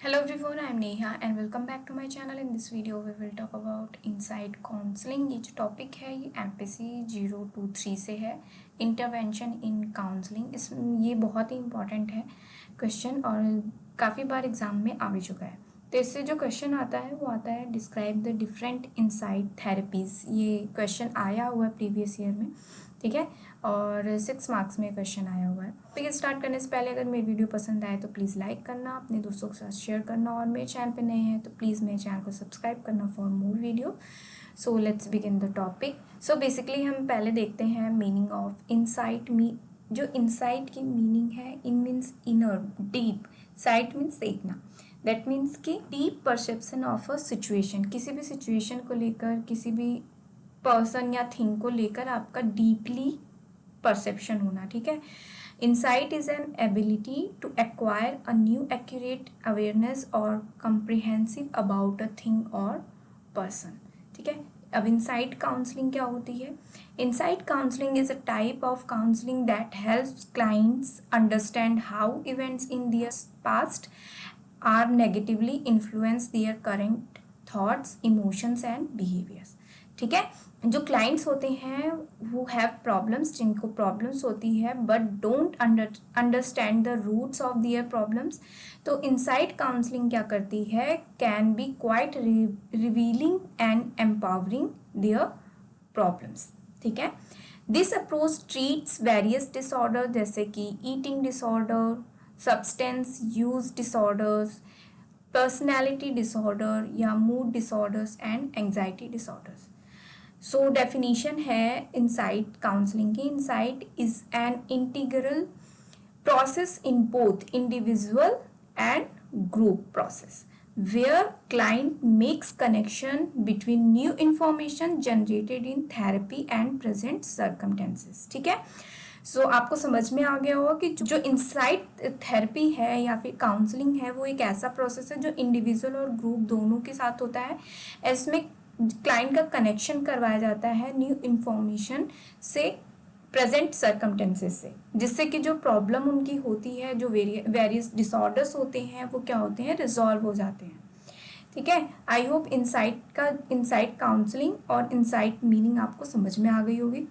Hello everyone, I am Neha and welcome back to my channel. In this video we will talk about insight counselling. ये जो topic है ये MPC 023 से है, intervention इन counselling. इस ये बहुत ही इंपॉर्टेंट है क्वेश्चन और काफ़ी बार एग्जाम में आ भी चुका है। तो इससे जो क्वेश्चन आता है वो आता है describe the different insight therapies. ये क्वेश्चन आया हुआ है प्रीवियस ईयर में, ठीक है, और 6 मार्क्स में क्वेश्चन आया हुआ है। तो स्टार्ट करने से पहले अगर मेरी वीडियो पसंद आए तो प्लीज़ लाइक करना, अपने दोस्तों के साथ शेयर करना, और मेरे चैनल पे नए हैं तो प्लीज़ मेरे चैनल को सब्सक्राइब करना for more video. So let's begin the topic. So basically हम पहले देखते हैं मीनिंग ऑफ इनसाइट। जो इनसाइट की मीनिंग है, in means inner, deep, sight means देखना। दैट मीन्स कि deep perception of a situation, किसी भी सिचुएशन को लेकर, किसी भी पर्सन या थिंग को लेकर आपका डीपली परसेप्शन होना, ठीक है। Insight is an ability to acquire a new accurate awareness or comprehensive about a thing or person, ठीक है। अब इनसाइट काउंसलिंग क्या होती है? Insight counselling is a type of counselling that helps clients understand how events in their past are negatively influence their current thoughts, emotions and behaviours, ठीक है। जो clients होते हैं हु हैव प्रॉब्लम्स, जिनको problems होती है but don't understand the roots of their problems, तो insight counselling क्या करती है? Can be quite revealing and empowering their problems, ठीक है। This approach treats various disorder जैसे कि eating disorder, substance use disorders, personality disorder या mood disorders and anxiety disorders. So definition है इनसाइट काउंसलिंग की। Insight is an integral process in both individual and group process where client makes connection between new information generated in therapy and present circumstances, ठीक है। सो आपको समझ में आ गया होगा कि जो इनसाइट थेरेपी है या फिर काउंसलिंग है वो एक ऐसा प्रोसेस है जो इंडिविजुअल और ग्रुप दोनों के साथ होता है। इसमें क्लाइंट का कनेक्शन करवाया जाता है न्यू इंफॉर्मेशन से, प्रेजेंट सर्कमटेंसेस से, जिससे कि जो प्रॉब्लम उनकी होती है, जो वेरियस डिसऑर्डर्स होते हैं वो क्या होते हैं, रिजॉल्व हो जाते हैं, ठीक है। आई होप इनसाइट काउंसलिंग और इनसाइट मीनिंग आपको समझ में आ गई होगी।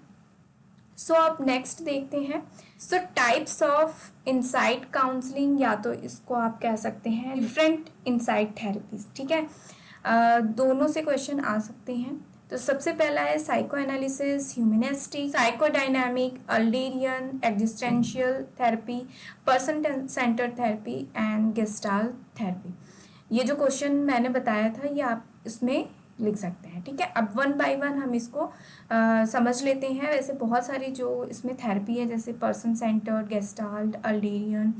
सो अब नेक्स्ट देखते हैं। सो टाइप्स ऑफ इनसाइट काउंसलिंग, या तो इसको आप कह सकते हैं डिफरेंट इनसाइट थेरेपीज, ठीक है। दोनों से क्वेश्चन आ सकते हैं। तो सबसे पहला है psychoanalysis, humanistic, psychodynamic, Adlerian, existential therapy, person centred therapy and gestalt therapy. ये जो क्वेश्चन मैंने बताया था ये आप इसमें लिख सकते हैं, ठीक है। अब वन बाय वन हम इसको समझ लेते हैं। वैसे बहुत सारी जो इसमें थेरेपी है जैसे person centred, gestalt, Adlerian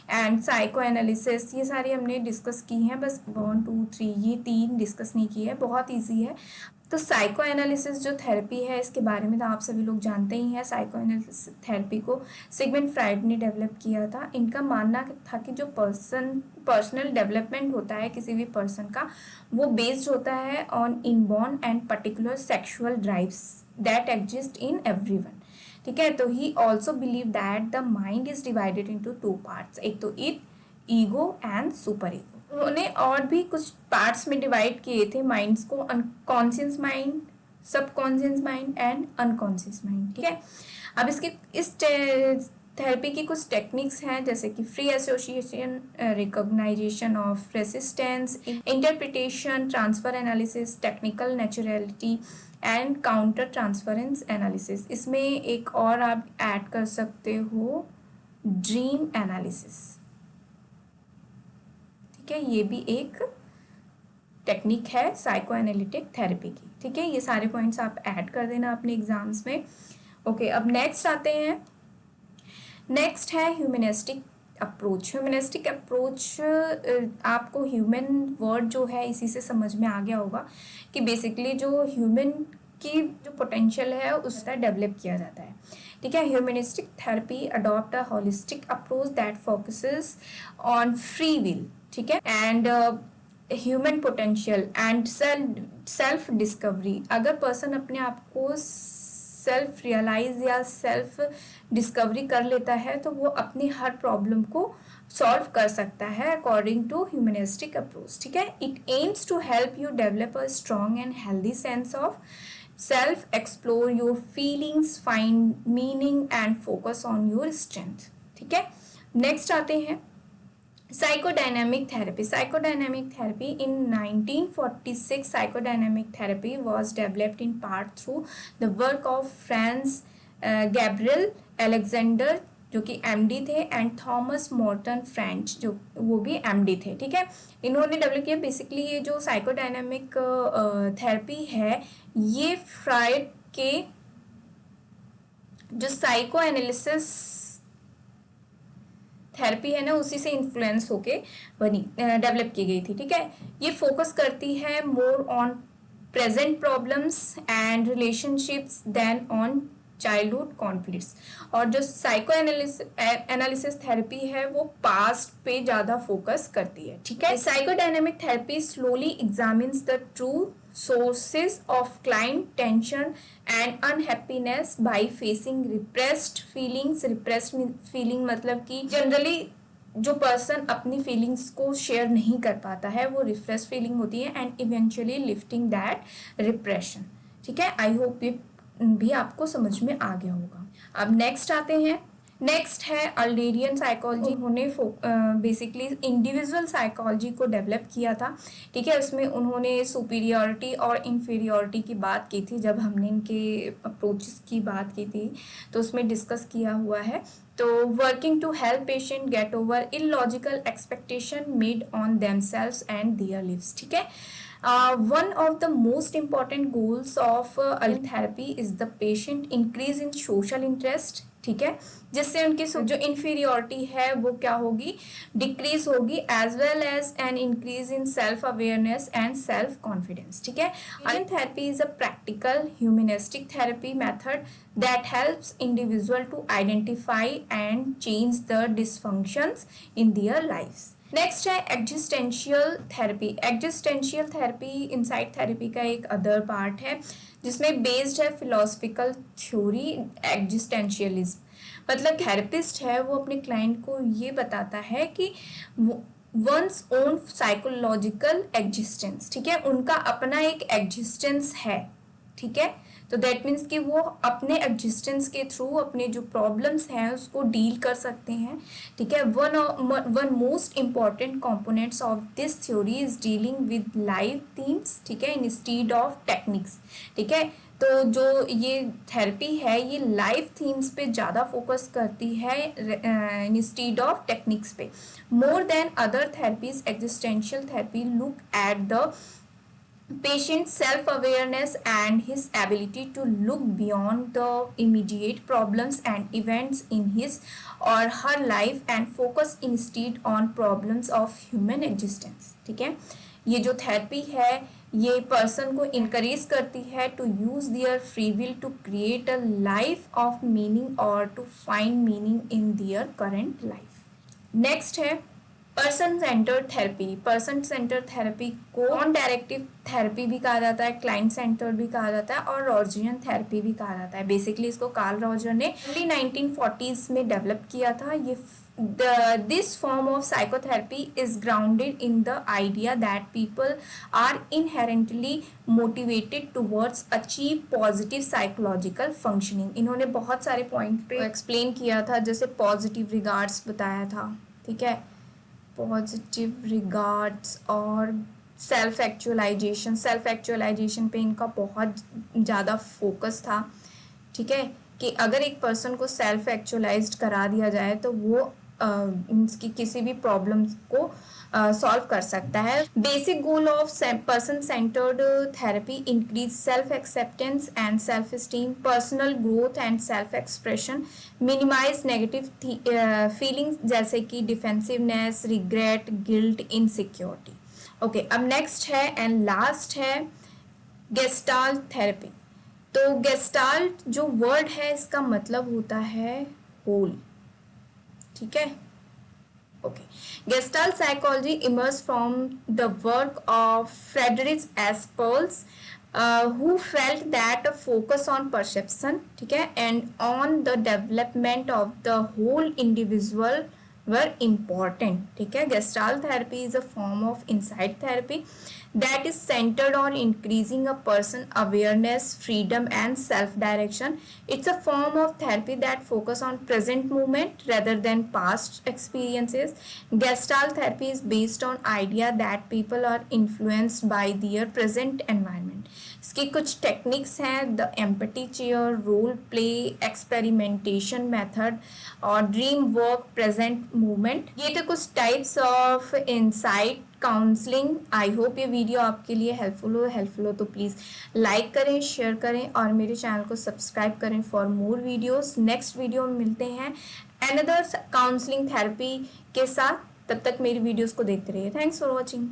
and psychoanalysis, ये सारी हमने डिस्कस की हैं। बस 1 2 3 ये 3 डिस्कस नहीं की है, बहुत ईजी है। तो साइको एनालिसिस जो थेरेपी है इसके बारे में तो आप सभी लोग जानते ही हैं। साइको एनालिसिस थेरेपी को सिगमंड फ्राइड ने डेवलप किया था। इनका मानना था कि जो पर्सनल डेवलपमेंट होता है किसी भी पर्सन का, वो बेस्ड होता है on inborn and particular sexual drives that exist in everyone, ठीक है। तो he also believe that the mind is divided into 2 parts, एक तो it, ego and super ego. उन्होंने और भी कुछ पार्ट्स में डिवाइड किए थे माइंड्स को, conscious mind, subconscious mind and unconscious mind, ठीक है। अब इस थेरेपी की कुछ टेक्निक्स हैं जैसे कि free association, recognisation of resistance, interpretation, transfer analysis, technical naturality and counter transference analysis. इसमें एक और आप ऐड कर सकते हो ड्रीम एनालिसिस, ठीक है। ये भी एक टेक्निक है साइको एनालिटिक थेरेपी की, ठीक है। ये सारे पॉइंट्स आप ऐड कर देना अपने एग्जाम्स में। ओके, अब नेक्स्ट आते हैं। नेक्स्ट है ह्यूमनिस्टिक अप्रोच। ह्यूमनिस्टिक अप्रोच, आपको ह्यूमन वर्ड जो है इसी से समझ में आ गया होगा कि बेसिकली जो ह्यूमन की जो पोटेंशियल है उसका डेवलप किया जाता है, ठीक है। Humanistic therapy adopt a holistic approach that focuses on free will, ठीक है, and human potential and self discovery. अगर पर्सन अपने आप को सेल्फ रियलाइज या सेल्फ डिस्कवरी कर लेता है तो वो अपनी हर प्रॉब्लम को सॉल्व कर सकता है अकॉर्डिंग टू ह्यूमनिस्टिक अप्रोच, ठीक है। It aims to help you develop a strong and healthy sense of self, explore your feelings, find meaning and focus on your strength, ठीक है। नेक्स्ट आते हैं psychodynamic therapy. Psychodynamic therapy in 1946, psychodynamic therapy was developed in part through the work of Franz Gabriel Alexander जो कि MD थे, and Thomas Morton French जो वो भी एमडी थे, ठीक है। इन्होंने डेवलप किया। बेसिकली ये जो साइकोडायनामिक थेरेपी है ये फ्राइड के जो साइको एनालिसिस थेरेपी है ना उसी से इन्फ्लुएंस होके बनी, डेवलप की गई थी, ठीक है। ये फोकस करती है more on present problems and relationships then on childhood conflicts. और जो साइको एनालिसिस थेरेपी है वो पास्ट पे ज़्यादा फोकस करती है, ठीक है। Psychodynamic therapy slowly examines the true sources of client tension and unhappiness by facing repressed feelings. repressed feeling मतलब कि जनरली जो पर्सन अपनी फीलिंग्स को शेयर नहीं कर पाता है वो रिप्रेस फीलिंग होती है, and eventually lifting that repression, ठीक है। आई होप ये भी आपको समझ में आ गया होगा। अब नेक्स्ट आते हैं, नेक्स्ट है अल्डेरियन साइकोलॉजी। उन्होंने बेसिकली इंडिविजुअल साइकोलॉजी को डेवलप किया था, ठीक है। उसमें उन्होंने सुपीरियरिटी और इन्फीरियरिटी की बात की थी। जब हमने इनके अप्रोचेस की बात की थी तो उसमें डिस्कस किया हुआ है। तो working to help patient get over illogical expectation made on themselves and their lives, ठीक है। One of the most important goals of therapy is the patient increase in social interest, ठीक है, जिससे उनकी जो इन्फीरियोरिटी है वो क्या होगी, डिक्रीज होगी, as well as an increase in self awareness and self confidence, ठीक है। Therapy is a practical humanistic therapy method that helps individual to identify and change the dysfunctions in their lives. Next है existential therapy. Existential therapy insight therapy का एक other part है जिसमें based है philosophical theory existentialism. मतलब therapist है वो अपने क्लाइंट को ये बताता है कि वंस ओन साइकोलॉजिकल एग्जिस्टेंस, ठीक है, उनका अपना एक एग्जिस्टेंस है, ठीक है। तो दैट मीन्स कि वो अपने एग्जिस्टेंस के थ्रू अपने जो प्रॉब्लम्स हैं उसको डील कर सकते हैं, ठीक है। One most important components of this theory is dealing with life themes, ठीक है, इंस्टीड ऑफ टेक्निक्स, ठीक है। तो जो ये थेरेपी है ये लाइफ थीम्स पे ज़्यादा फोकस करती है इंस्टीड ऑफ टेक्निक्स पे। More than other therapies existential therapy look at the patient's self-awareness and his ability to look beyond the immediate problems and events in his or her life and focus instead on problems of human existence, ठीक है। ये जो therapy है ये person को encourage करती है to use their free will to create a life of meaning और to find meaning in their current life. Next है person centred therapy. Person centred therapy को नॉन डायरेक्टिव थेरेपी भी कहा जाता है, क्लाइंट सेंटर्ड भी कहा जाता है और रॉजरियन थेरेपी भी कहा जाता है। बेसिकली इसको कार्ल रॉजर ने अर्ली 1940s में डेवलप किया था। ये this form of psychotherapy is grounded in the idea that people are inherently motivated towards achieve positive psychological functioning। इन्होंने बहुत सारे पॉइंट पे एक्सप्लेन किया था, जैसे पॉजिटिव रिगार्ड्स बताया था, ठीक है, पॉजिटिव रिगार्ड्स और सेल्फ एक्चुअलाइजेशन पे इनका बहुत ज़्यादा फोकस था, ठीक है, कि अगर एक पर्सन को सेल्फ एक्चुअलाइज्ड करा दिया जाए तो वो उसकी किसी भी प्रॉब्लम को सॉल्व कर सकता है। Basic goal of person centred therapy increase self acceptance and self esteem, personal growth and self expression, minimise negative feelings जैसे कि defensiveness, regret, guilt, insecurity. Okay, अब नेक्स्ट है एंड लास्ट है गेस्टाल्ट थेरेपी। तो gestalt जो word है इसका मतलब होता है होल, ठीक है। Okay, gestalt psychology emerge from the work of Frederick S Perls who felt that a focus on perception, ठीक है, and on the development of the whole individual were important. ठीक है, Gestalt therapy is a form of insight therapy that is centered on increasing a person awareness, freedom and self direction. It's a form of therapy that focus on present moment rather than past experiences. Gestalt therapy is based on idea that people are influenced by their present environment. इसकी कुछ techniques हैं, the empty chair, role play, experimentation method और dream work, present movement. ये थे कुछ types of insight counselling. I hope ये video आपके लिए हेल्पफुल हो तो प्लीज़ लाइक करें, शेयर करें और मेरे चैनल को सब्सक्राइब करें for more videos. Next video में मिलते हैं अनदर काउंसलिंग थेरेपी के साथ। तब तक मेरी वीडियोस को देखते रहिए। Thanks for watching.